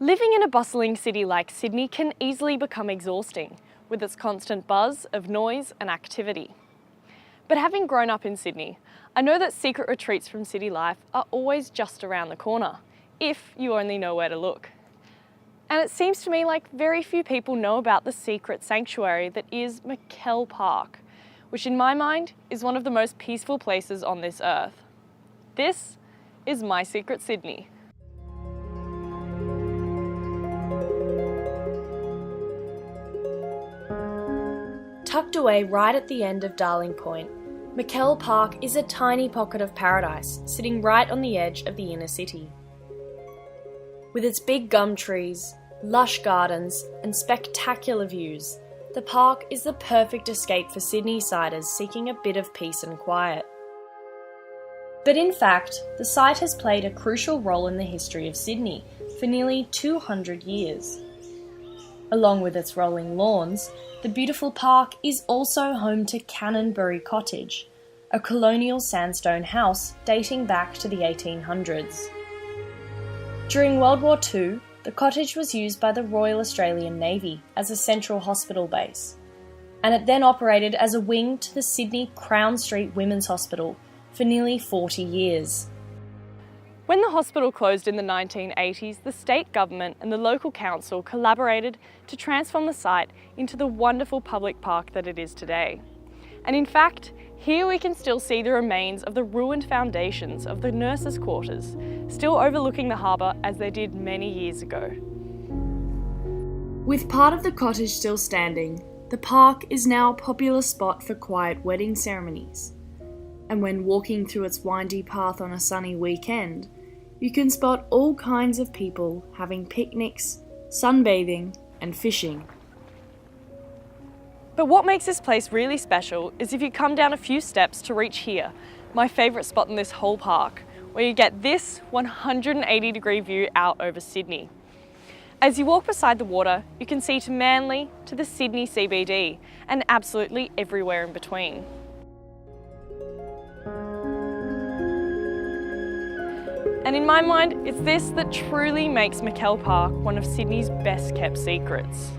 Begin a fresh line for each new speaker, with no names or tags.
Living in a bustling city like Sydney can easily become exhausting, with its constant buzz of noise and activity. But having grown up in Sydney, I know that secret retreats from city life are always just around the corner, if you only know where to look. And it seems to me like very few people know about the secret sanctuary that is McKell Park, which in my mind is one of the most peaceful places on this earth. This is my secret Sydney. Tucked away right at the end of Darling Point, McKell Park is a tiny pocket of paradise sitting right on the edge of the inner city. With its big gum trees, lush gardens and spectacular views, the park is the perfect escape for Sydney-siders seeking a bit of peace and quiet. But in fact, the site has played a crucial role in the history of Sydney for nearly 200 years. Along with its rolling lawns, the beautiful park is also home to Canonbury Cottage, a colonial sandstone house dating back to the 1800s. During World War II, the cottage was used by the Royal Australian Navy as a central hospital base, and it then operated as a wing to the Sydney Crown Street Women's Hospital for nearly 40 years. When the hospital closed in the 1980s, the state government and the local council collaborated to transform the site into the wonderful public park that it is today. And in fact, here we can still see the remains of the ruined foundations of the nurses' quarters, still overlooking the harbour as they did many years ago. With part of the cottage still standing, the park is now a popular spot for quiet wedding ceremonies. And when walking through its windy path on a sunny weekend, you can spot all kinds of people having picnics, sunbathing and fishing. But what makes this place really special is if you come down a few steps to reach here, my favourite spot in this whole park, where you get this 180-degree view out over Sydney. As you walk beside the water, you can see to Manly, to the Sydney CBD, and absolutely everywhere in between. And in my mind, it's this that truly makes McKell Park one of Sydney's best kept secrets.